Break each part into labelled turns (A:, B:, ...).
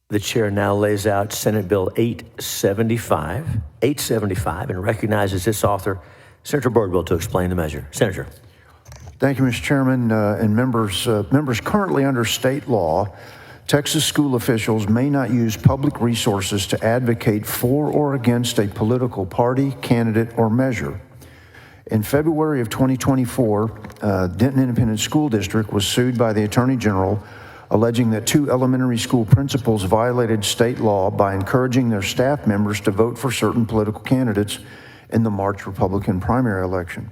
A: The chair now lays out Senate Bill 875, and recognizes its author, Senator Birdwell, to explain the measure. Senator.
B: Thank you, Mr. Chairman, and members. Members, currently under state law, Texas school officials may not use public resources to advocate for or against a political party, candidate, or measure. In February of 2024, Denton Independent School District was sued by the Attorney General, alleging that 2 elementary school principals violated state law by encouraging their staff members to vote for certain political candidates in the March Republican primary election.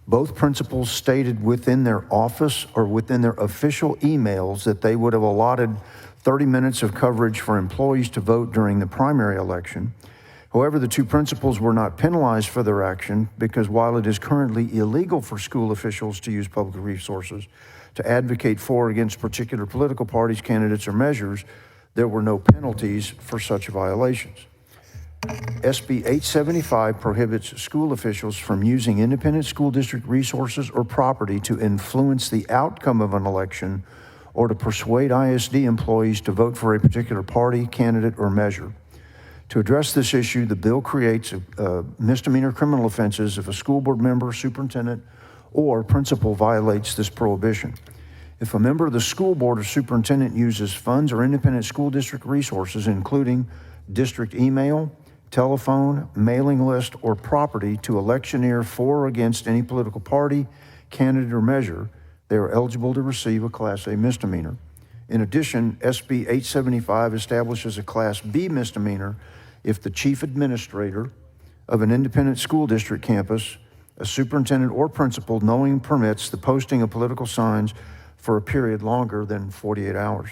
B: Both principals stated within their office or within their official emails that they would have allotted 30 minutes of coverage for employees to vote during the primary election. However, the 2 principals were not penalized for their action because while it is currently illegal for school officials to use public resources to advocate for or against particular political parties, candidates, or measures, there were no penalties for such violations. SB875 prohibits school officials from using independent school district resources or property to influence the outcome of an election or to persuade ISD employees to vote for a particular party, candidate, or measure. To address this issue, the bill creates misdemeanor criminal offenses if a school board member, superintendent, or principal violates this prohibition. If a member of the school board or superintendent uses funds or independent school district resources, including district email, telephone, mailing list, or property to electioneer for or against any political party, candidate, or measure, they are eligible to receive a Class A misdemeanor. In addition, SB 875 establishes a Class B misdemeanor if the chief administrator of an independent school district campus, a superintendent or principal, knowingly permits the posting of political signs for a period longer than 48 hours.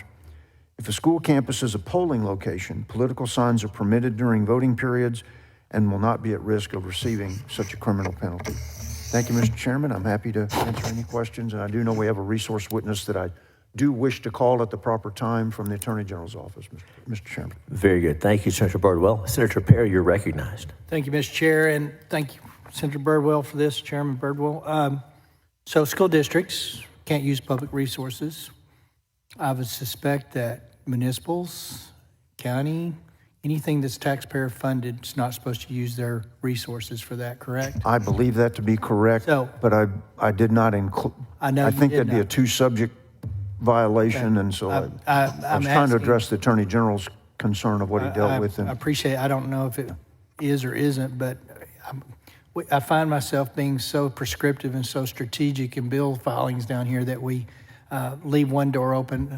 B: If a school campus is a polling location, political signs are permitted during voting periods and will not be at risk of receiving such a criminal penalty. Thank you, Mr. Chairman. I'm happy to answer any questions, and I do know we have a resource witness that I do wish to call at the proper time from the Attorney General's office, Mr. Chairman.
A: Very good. Thank you, Senator Birdwell. Senator Perry, you're recognized.
C: Thank you, Mr. Chair, and thank you, Senator Birdwell, for this, Chairman Birdwell. So school districts can't use public resources. I would suspect that municipals, county, anything that's taxpayer funded is not supposed to use their resources for that, correct?
B: I believe that to be correct, but I did not include, I think that'd be a 2-subject violation, and so I was trying to address the Attorney General's concern of what he dealt with.
C: I appreciate it. I don't know if it is or isn't, but I find myself being so prescriptive and so strategic in bill filings down here that we leave one door open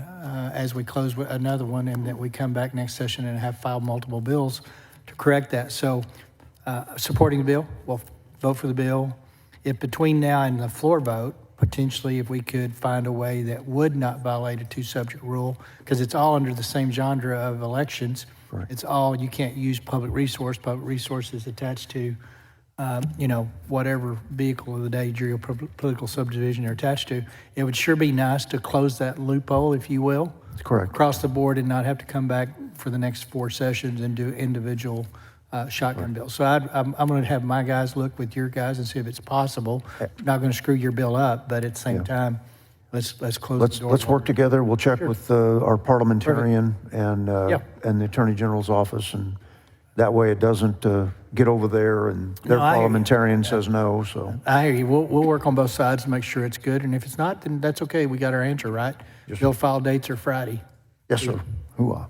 C: as we close another one, and that we come back next session and have filed multiple bills to correct that. So supporting the bill, we'll vote for the bill. If between now and the floor vote, potentially if we could find a way that would not violate a 2-subject rule, because it's all under the same genre of elections. Right. It's all, you can't use public resources attached to whatever vehicle of the day, jury or political subdivision they're attached to. It would sure be nice to close that loophole, if you will.
B: That's correct. Across
C: the board, and not have to come back for the next 4 sessions and do individual shotgun bills. So I'm going to have my guys look with your guys and see if it's possible. Not going to screw your bill up, but at the same time, let's close the door.
B: Let's work together. We'll check with our parliamentarian and the Attorney General's office, and that way it doesn't get over there and their parliamentarian says no. So
C: I hear you. We'll work on both sides to make sure it's good, and if it's not, then that's okay. We got our answer, right?
B: Yes,
C: bill file dates are Friday.
B: Yes, sir. Hoo-ah.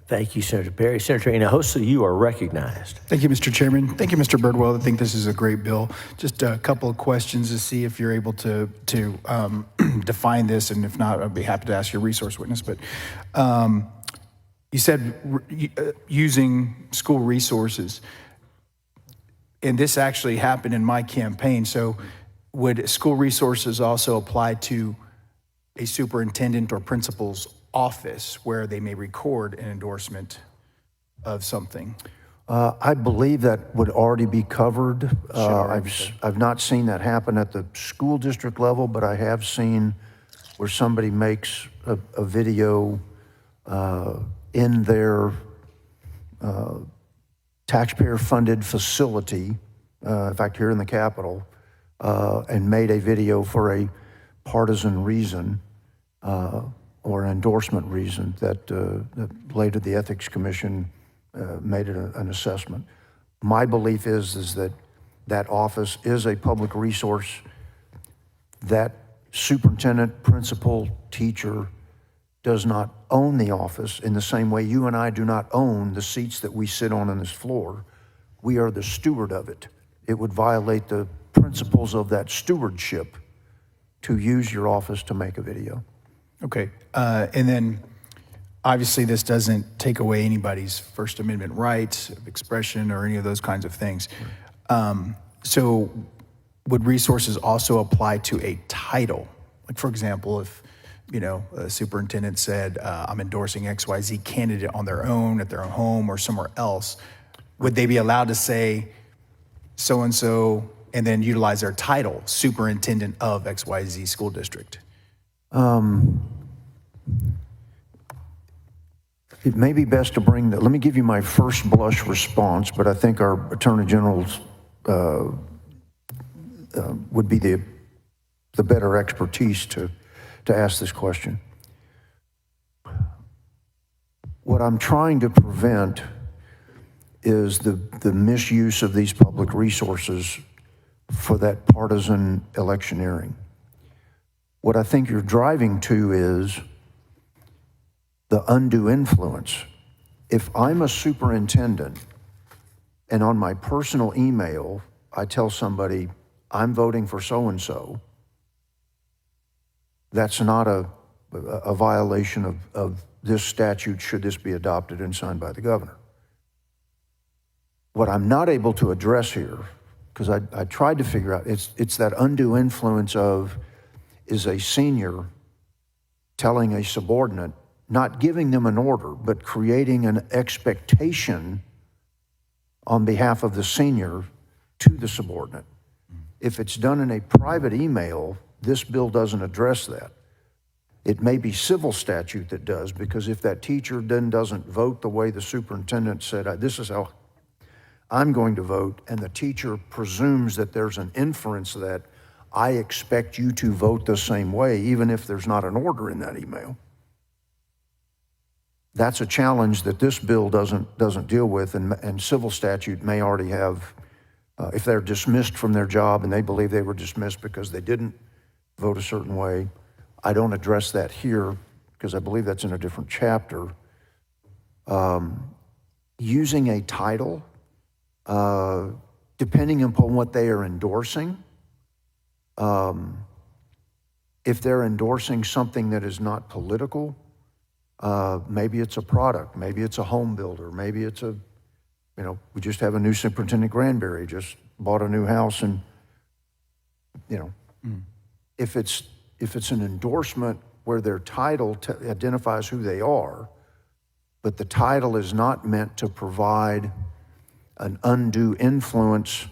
A: Thank you, Senator Perry. Senator Hinojosa, you are recognized.
D: Thank you, Mr. Chairman. Thank you, Mr. Birdwell. I think this is a great bill. Just a couple of questions to see if you're able to define this, and if not, I'd be happy to ask your resource witness. But you said using school resources, and this actually happened in my campaign. So would school resources also apply to a superintendent or principal's office where they may record an endorsement of something?
B: I believe that would already be covered. I've not seen that happen at the school district level, but I have seen where somebody makes a video in their taxpayer-funded facility, in fact, here in the Capitol, and made a video for a partisan reason, or endorsement reason that, that later the Ethics Commission made it an assessment. My belief is that that office is a public resource. That superintendent, principal, teacher does not own the office in the same way you and I do not own the seats that we sit on this floor. We are the steward of it. It would violate the principles of that stewardship to use your office to make a video.
D: Okay, and then obviously this doesn't take away anybody's First Amendment rights of expression or any of those kinds of things. So would resources also apply to a title? Like, for example, if, you know, a superintendent said, I'm endorsing XYZ candidate on their own, at their own home or somewhere else, would they be allowed to say so-and-so and then utilize their title, superintendent of XYZ school district?
B: It may be best to bring let me give you my first blush response, but I think our Attorney General's would be the better expertise to ask this question. What I'm trying to prevent is the misuse of these public resources for that partisan electioneering. What I think you're driving to is the undue influence. If I'm a superintendent and on my personal email, I tell somebody, I'm voting for so-and-so, that's not a violation of this statute should this be adopted and signed by the governor. What I'm not able to address here, because I tried to figure out, it's that undue influence of, is a senior telling a subordinate, not giving them an order, but creating an expectation on behalf of the senior to the subordinate. If it's done in a private email, this bill doesn't address that. It may be civil statute that does, because if that teacher then doesn't vote the way the superintendent said, this is how I'm going to vote, and the teacher presumes that there's an inference that I expect you to vote the same way, even if there's not an order in that email. That's a challenge that this bill doesn't deal with, and civil statute may already have, if they're dismissed from their job and they believe they were dismissed because they didn't vote a certain way. I don't address that here because I believe that's in a different chapter. Using a title, depending upon what they are endorsing, if they're endorsing something that is not political, maybe it's a product, maybe it's a home builder, maybe it's a, we just have a new superintendent, Granbury, just bought a new house, and, if it's an endorsement where their title identifies who they are, but the title is not meant to provide an undue influence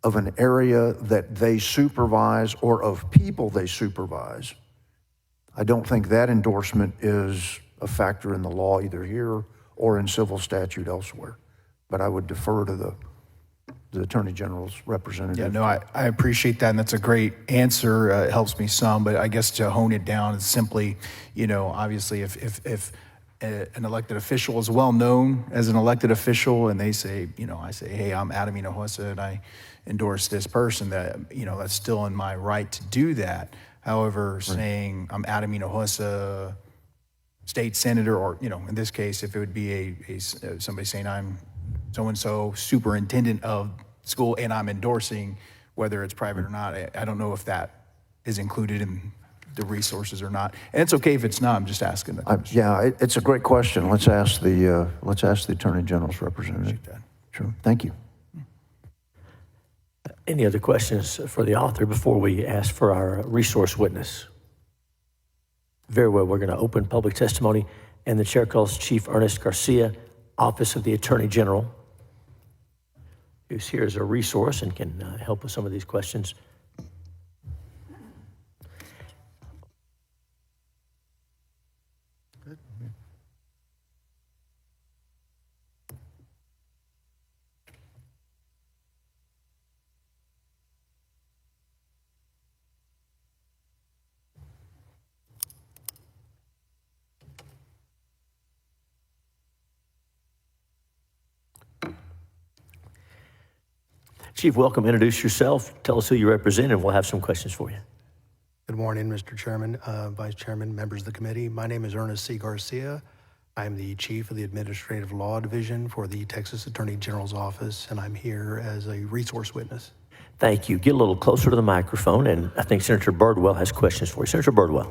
B: of an area that they supervise or of people they supervise, I don't think that endorsement is a factor in the law either here or in civil statute elsewhere. But I would defer to the Attorney General's representative.
D: Yeah, no, I appreciate that, and that's a great answer. It helps me some, but I guess to hone it down is simply, obviously if an elected official is well known as an elected official, and they say, I say, hey, I'm Adam Hinojosa, and I endorse this person, that, that's still in my right to do that. However, saying I'm Adam Hinojosa, state senator, or, in this case, if it would be somebody saying I'm so-and-so superintendent of school and I'm endorsing, whether it's private or not, I don't know if that is included in the resources or not. And it's okay if it's not, I'm just asking the question.
B: Yeah, it's a great question. Let's ask the Attorney General's representative. Sure, thank you.
A: Any other questions for the author before we ask for our resource witness? Very well, we're going to open public testimony, and the chair calls Chief Ernest Garcia, Office of the Attorney General, who's here as a resource and can help with some of these questions. Chief, welcome. Introduce yourself. Tell us who you represent, and we'll have some questions for you.
E: Good morning, Mr. Chairman, Vice Chairman, members of the committee. My name is Ernest C. Garcia. I'm the Chief of the Administrative Law Division for the Texas Attorney General's Office, and I'm here as a resource witness.
A: Thank you. Get a little closer to the microphone, and I think Senator Birdwell has questions for you. Senator Birdwell.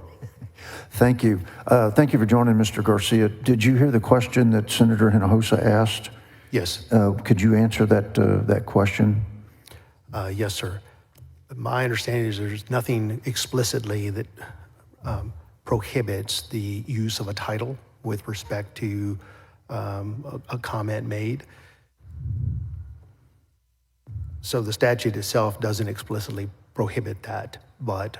B: Thank you. Thank you for joining, Mr. Garcia. Did you hear the question that Senator Hinojosa asked?
E: Yes,
B: Could you answer that question?
E: yes, sir. My understanding is there's nothing explicitly that prohibits the use of a title with respect to a comment made. So the statute itself doesn't explicitly prohibit that, but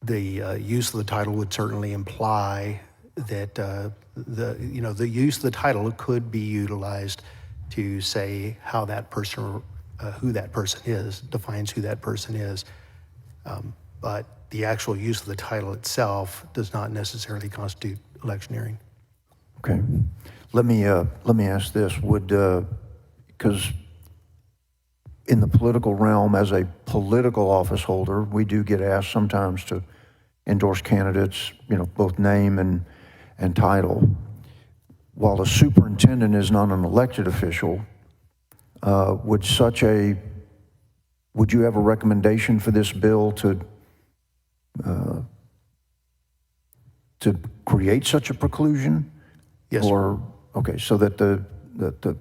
E: the use of the title would certainly imply that the use of the title could be utilized to say how that person, who that person is, defines who that person is. But the actual use of the title itself does not necessarily constitute electioneering.
B: Okay. Let me ask this. Because in the political realm, as a political office holder, we do get asked sometimes to endorse candidates, both name and title. While the superintendent is not an elected official, would you have a recommendation for this bill to create such a preclusion?
E: Yes, sir.
B: Or, okay, so that the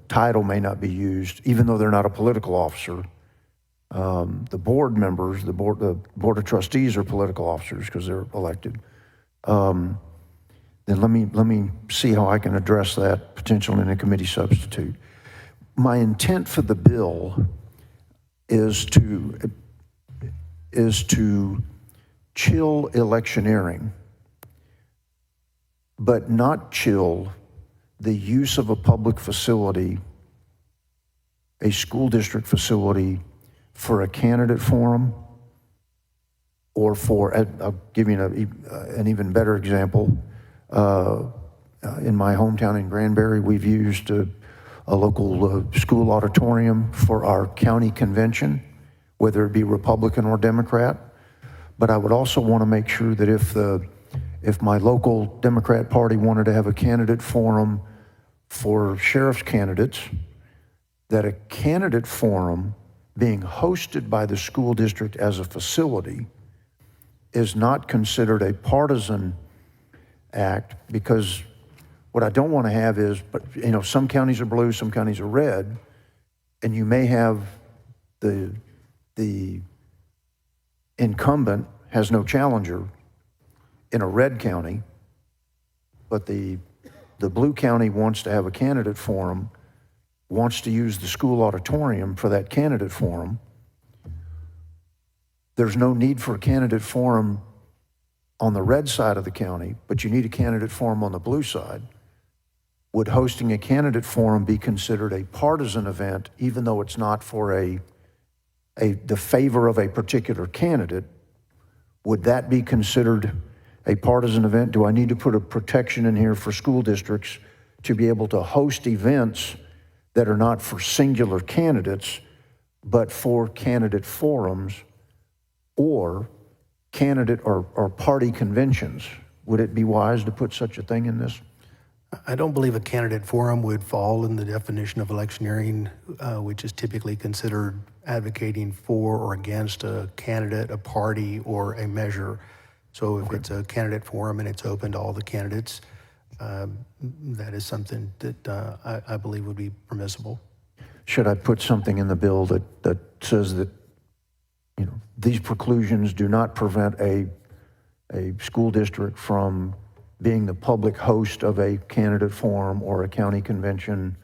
B: title may not be used, even though they're not a political officer. The board members, the board of trustees are political officers because they're elected. Then let me see how I can address that potential in a committee substitute. My intent for the bill is to chill electioneering, but not chill the use of a public facility, a school district facility, for a candidate forum, or for, I'll give you an even better example. In my hometown in Granbury, we've used a local school auditorium for our county convention, whether it be Republican or Democrat. But I would also want to make sure that if my local Democrat Party wanted to have a candidate forum for sheriff's candidates, that a candidate forum being hosted by the school district as a facility is not considered a partisan act, because what I don't want to have is, some counties are blue, some counties are red, and you may have the incumbent has no challenger in a red county, but the blue county wants to have a candidate forum, wants to use the school auditorium for that candidate forum. There's no need for a candidate forum on the red side of the county, but you need a candidate forum on the blue side. Would hosting a candidate forum be considered a partisan event, even though it's not for the favor of a particular candidate? Would that be considered a partisan event? Do I need to put a protection in here for school districts to be able to host events that are not for singular candidates, but for candidate forums or candidate or party conventions? Would it be wise to put such a thing in this?
E: I don't believe a candidate forum would fall in the definition of electioneering, which is typically considered advocating for or against a candidate, a party, or a measure. So if it's a candidate forum and it's open to all the candidates, that is something that I believe would be permissible.
B: Should I put something in the bill that says that these preclusions do not prevent a school district from being the public host of a candidate forum or a county convention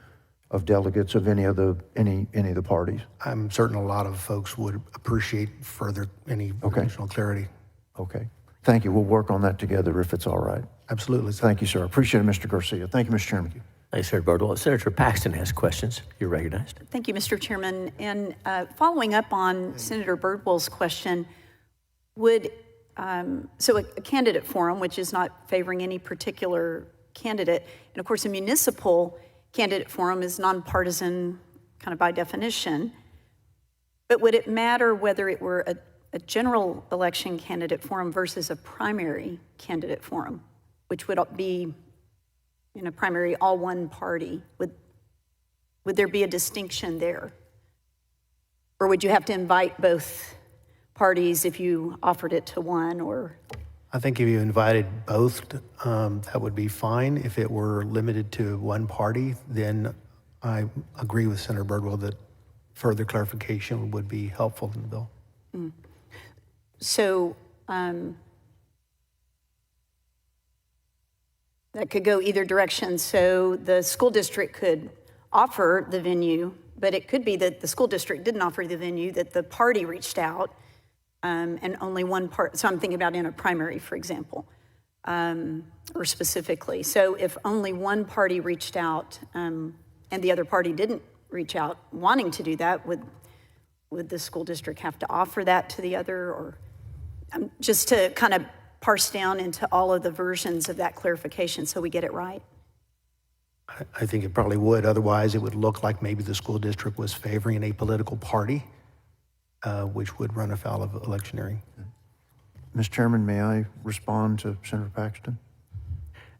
B: of delegates of any of the parties?
E: I'm certain a lot of folks would appreciate any additional clarity.
B: Okay. Thank you. We'll work on that together if it's all right.
E: Absolutely.
B: Thank you, sir. Appreciate it, Mr. Garcia. Thank you, Mr. Chairman.
A: Thanks, Senator Birdwell. Senator Paxton has questions. You're recognized.
F: Thank you, Mr. Chairman. And following up on Senator Birdwell's question, so a candidate forum, which is not favoring any particular candidate, and of course a municipal candidate forum is nonpartisan kind of by definition, But would it matter whether it were a general election candidate forum versus a primary candidate forum, which would be in a primary all one party? Would there be a distinction there? Or would you have to invite both parties if you offered it to one? Or
E: I think if you invited both, that would be fine. If it were limited to one party, then I agree with Senator Birdwell that further clarification would be helpful in the bill.
F: So that could go either direction. So the school district could offer the venue, but it could be that the school district didn't offer the venue, that the party reached out and only one part. So I'm thinking about in a primary, for example, or specifically. So if only one party reached out and the other party didn't reach out wanting to do that, would the school district have to offer that to the other? Or just to kind of parse down into all of the versions of that clarification so we get it right?
E: I think it probably would. Otherwise, it would look like maybe the school district was favoring a political party, which would run afoul of electioneering.
B: Mr. Chairman, may I respond to Senator Paxton?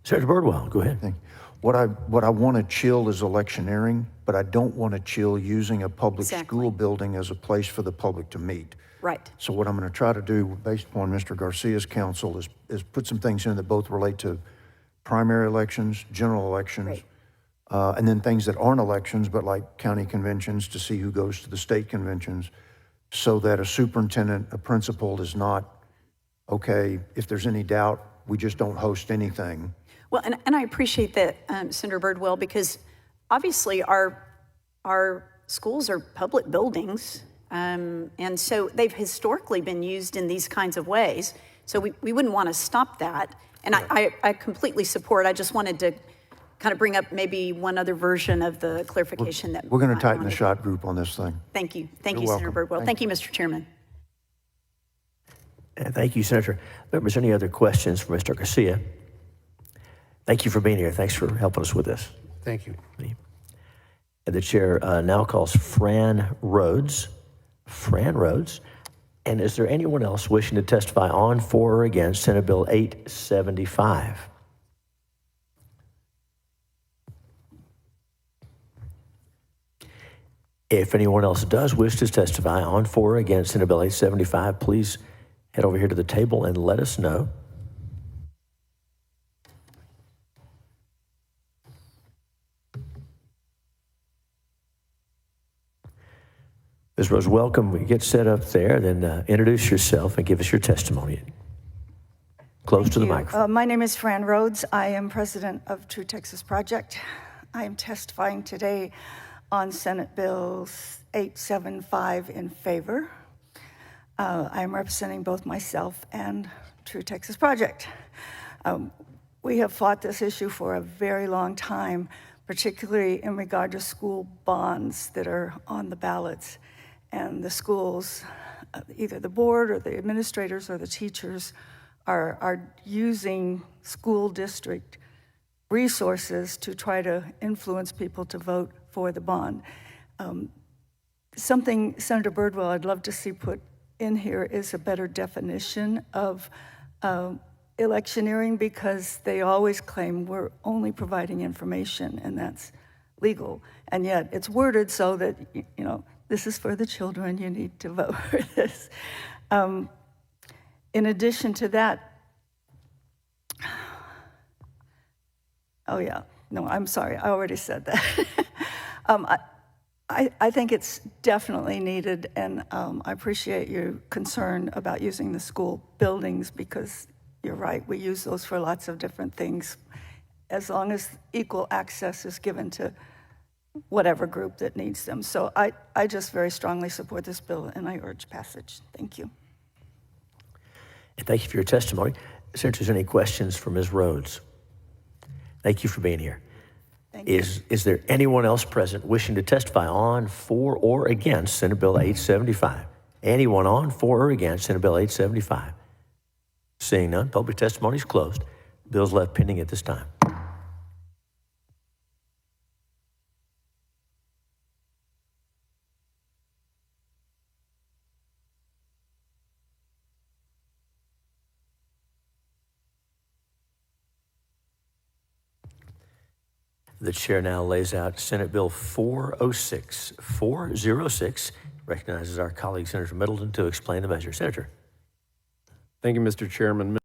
A: Senator Birdwell, go ahead.
B: Thank you. What I want to chill is electioneering, but I don't want to chill using a public school building as a place for the public to meet.
F: Right.
B: So what I'm going to try to do, based upon Mr. Garcia's counsel, is put some things in that both relate to primary elections, general elections, and then things that aren't elections, but like county conventions to see who goes to the state conventions, so that a superintendent, a principal is not, okay, if there's any doubt, we just don't host anything.
F: Well, and I appreciate that, Senator Birdwell, because obviously our schools are public buildings, and so they've historically been used in these kinds of ways. So we wouldn't want to stop that. And I completely support. I just wanted to kind of bring up maybe one other version of the clarification that
B: we're going to tighten the shot group on this thing.
F: Thank you. Thank
B: You're
F: you, Senator
B: welcome.
F: Birdwell. Thank you, Mr. Chairman.
A: And thank you, Senator. Members, any other questions for Mr. Garcia? Thank you for being here. Thanks for helping us with this.
E: Thank you.
A: And the chair now calls Fran Rhodes. Fran Rhodes. And is there anyone else wishing to testify on, for, or against Senate Bill 875? If anyone else does wish to testify on, for, or against Senate Bill 875, please head over here to the table and let us know. Ms. Rose, welcome. We get set up there, then introduce yourself and give us your testimony. Close to the microphone.
G: My name is Fran Rhodes. I am president of True Texas Project. I am testifying today on Senate Bill 875 in favor. I am representing both myself and True Texas Project. We have fought this issue for a very long time, particularly in regard to school bonds that are on the ballots. And the schools, either the board or the administrators or the teachers, are using school district resources to try to influence people to vote for the bond. Something, Senator Birdwell, I'd love to see put in here is a better definition of electioneering, because they always claim we're only providing information, and that's legal. And yet it's worded so that, you know, this is for the children, you need to vote for this. In addition to that, oh yeah, no, I'm sorry, I already said that. I think it's definitely needed, and I appreciate your concern about using the school buildings, because you're right, we use those for lots of different things, as long as equal access is given to whatever group that needs them. So I just very strongly support this bill, and I urge passage. Thank you.
A: And thank you for your testimony. Since there's any questions for Ms. Rhodes, thank you for being here.
G: Thank you.
A: Is there anyone else present wishing to testify on, for, or against Senate Bill 875? Anyone on, for, or against Senate Bill 875? Seeing none, public testimony is closed. Bill's left pending at this time. The chair now lays out Senate Bill 406. 406 recognizes our colleague, Senator Middleton, to explain the measure. Senator.
H: Thank you, Mr. Chairman.